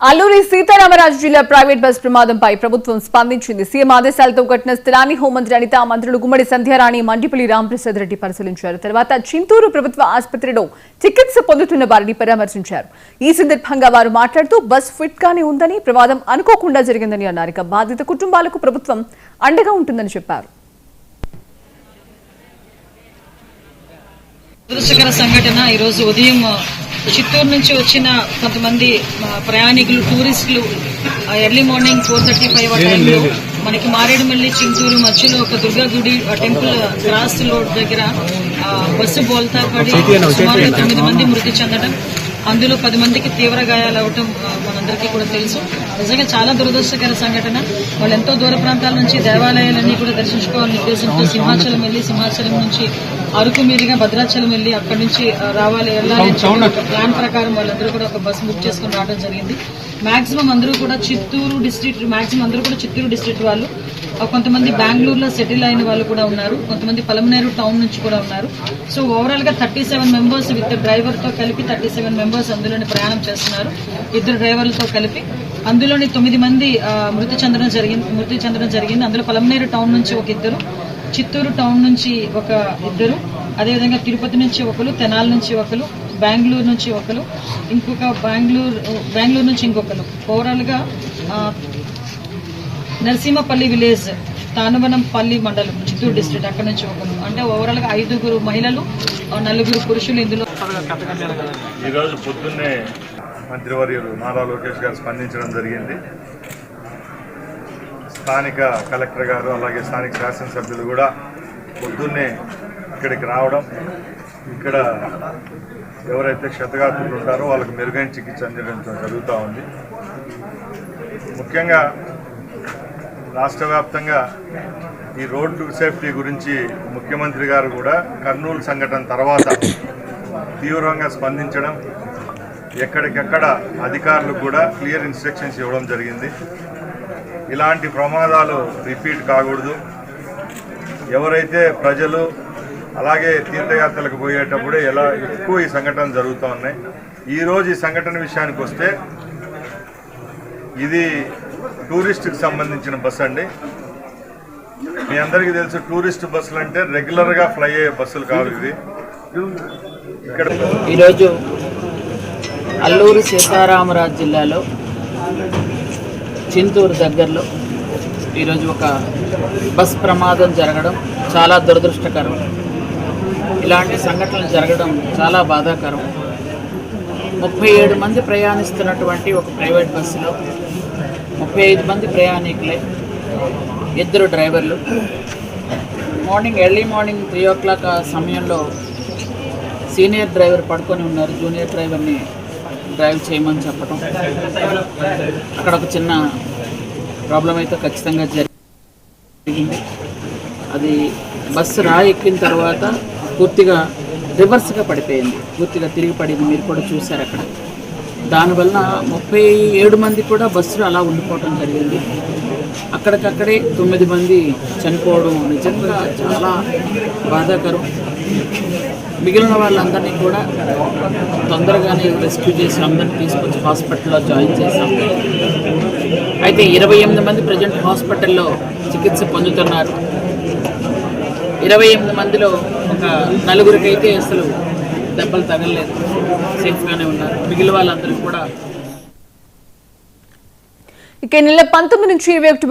అల్లూరి సీతారామరాజు జిల్లా private bus ప్రమాదంపై ప్రభుత్వం స్పందించింది. సీఎం ఆదేశాలతో ఘటన స్థలాన్ని హోంమంత్రి అనిత, మంత్రులు గుమ్మడి సంధ్యారాణి, మండిపల్లి రాంప్రసాద్ రెడ్డి పరిశీలించారు. తర్వాత చింతూరు ప్రభుత్వ ఆసుపత్రిలో చికిత్స పొందుతున్న వారిని పరామర్శించారు. ఈ సందర్భంగా వారు మాట్లాడుతూ బస్ ఫిట్ గానే ఉందని, ప్రమాదం అనుకోకుండా జరిగిందని అన్నారు. ఇక బాధిత కుటుంబాలకు ప్రభుత్వం అండగా ఉంటుందని చెప్పారు. దురదృష్టకర సంఘటన ఈరోజు ఉదయం చిత్తూరు నుంచి వచ్చిన కొంతమంది ప్రయాణికులు, టూరిస్టులు ఎర్లీ మార్నింగ్ 4:35 ఆ టైంలో మనకి మారేడుమల్లి చింతూరు మధ్యలో ఒక దుర్గా గుడి టెంపుల్ క్రాస్ రోడ్ దగ్గర బస్సు బోల్తా పడి సుమారు 9 మంది మృతి చెందడం, అందులో 10 మందికి తీవ్ర గాయాలు అవటం మనందరికీ కూడా తెలుసు. నిజంగా చాలా దురదృష్టకర సంఘటన. వాళ్ళు ఎంతో దూర ప్రాంతాల నుంచి దేవాలయాలన్నీ కూడా దర్శించుకోవాలని ఉద్దేశంతో సింహాచలం వెళ్లి, సింహాచలం నుంచి అరకు మీదుగా భద్రాచలం వెళ్లి అక్కడి నుంచి వెళ్ళాలి ప్లాన్ ప్రకారం వాళ్ళందరూ కూడా ఒక బస్సు బుక్ చేసుకుని రావడం జరిగింది. మాక్సిమం అందరూ కూడా చిత్తూరు డిస్ట్రిక్ట్ వాళ్ళు, కొంతమంది బెంగళూరులో సెటిల్ అయిన వాళ్ళు కూడా ఉన్నారు, కొంతమంది పలమనేరు టౌన్ నుంచి కూడా ఉన్నారు. సో ఓవరాల్ గా 37 మెంబర్స్ విత్ డ్రైవర్ తో కలిపి 37 మెంబర్స్ అందులోని ప్రయాణం చేస్తున్నారు. 2 డ్రైవర్లతో కలిపి అందులోని 9 మంది మృతి చెందడం జరిగింది. అందులో పలమనేరు టౌన్ నుంచి ఒక 2, చిత్తూరు టౌన్ నుంచి ఒక 2, అదేవిధంగా తిరుపతి నుంచి ఒకరు, తెనాలి నుంచి ఒకరు, బెంగళూరు నుంచి ఒకరు, ఇంకొక బెంగళూరు నుంచి ఇంకొకరు. ఓవరాల్ గా నరసింహపల్లి విలేజ్, తానువనంపల్లి మండలం, చిత్తూరు డిస్ట్రిక్ట్, అక్కడ నుంచి ఒకరు. అంటే ఓవరాల్ గా 5 మహిళలు, 4 పురుషులు ఇందులో. ఈరోజు పొద్దున్నే మంత్రివర్యులు నారా లోకేష్ గారు స్పందించడం జరిగింది. స్థానిక కలెక్టర్ గారు అలాగే స్థానిక శాసనసభ్యులు కూడా పొద్దున్నే ఇక్కడికి రావడం, ఇక్కడ ఎవరైతే క్షతగాత్రులు ఉంటారో వాళ్ళకి మెరుగైన చికిత్స అందించడం జరుగుతూ ఉంది. ముఖ్యంగా రాష్ట్ర వ్యాప్తంగా ఈ రోడ్డు సేఫ్టీ గురించి ముఖ్యమంత్రి గారు కూడా కర్నూలు సంఘటన తర్వాత తీవ్రంగా స్పందించడం, ఎక్కడికెక్కడ అధికారులకు కూడా క్లియర్ ఇన్స్ట్రక్షన్స్ ఇవ్వడం జరిగింది. ఇలాంటి ప్రమాదాలు రిపీట్ కాకూడదు. ఎవరైతే ప్రజలు అలాగే తీర్థయాత్రలకు పోయేటప్పుడే ఎలా ఎక్కువ ఈ సంఘటనలు జరుగుతూ ఉన్నాయి. ఈరోజు ఈ సంఘటన విషయానికి వస్తే ఇది టూరిస్టుకి సంబంధించిన బస్సు అండి. మీ అందరికీ తెలుసు, టూరిస్ట్ బస్సులు అంటే రెగ్యులర్గా ఫ్లై అయ్యే బస్సులు కావు ఇవి. ఇక్కడ ఈరోజు అల్లూరి సీతారామరాజు జిల్లాలో చింతూరు దగ్గరలో ఈరోజు ఒక బస్ ప్రమాదం జరగడం చాలా దురదృష్టకరం. ఇలాంటి సంఘటనలు జరగడం చాలా బాధాకరం. 37 మంది ప్రయాణిస్తున్నటువంటి ఒక ప్రైవేట్ బస్సులో 35 మంది ప్రయాణికులే, 2 డ్రైవర్లు. ఎర్లీ మార్నింగ్ 3 o'clock ఆ సమయంలో సీనియర్ డ్రైవర్ పడుకొని ఉన్నారు. జూనియర్ డ్రైవర్ని డ్రైవ్ చేయమని చెప్పడం, అక్కడ ఒక చిన్న ప్రాబ్లం అయితే ఖచ్చితంగా జరిగింది. అది బస్సు ఎక్కిన తర్వాత పూర్తిగా రివర్స్గా పడిపోయింది, పూర్తిగా తిరిగి పడింది. మీరు కూడా చూశారు అక్కడ. దానివల్ల 37 మంది కూడా బస్సులో అలా ఉండిపోవడం జరిగింది. అక్కడికక్కడే 9 మంది చనిపోవడం నిజంగా చాలా బాధాకరం. మిగిలిన వాళ్ళందరినీ కూడా తొందరగానే రెస్క్యూ చేసి అందరినీ తీసుకొచ్చి హాస్పిటల్లో జాయిన్ చేశాం. అయితే 28 మంది ప్రజెంట్ హాస్పిటల్లో చికిత్స పొందుతున్నారు. 28 మందిలో ఒక 4గురికి అయితే అసలు దెబ్బలు తగలలేదు, సేఫ్గానే ఉన్నారు. మిగిలిన వాళ్ళందరూ కూడా ఇక నెల 19 నుంచి 21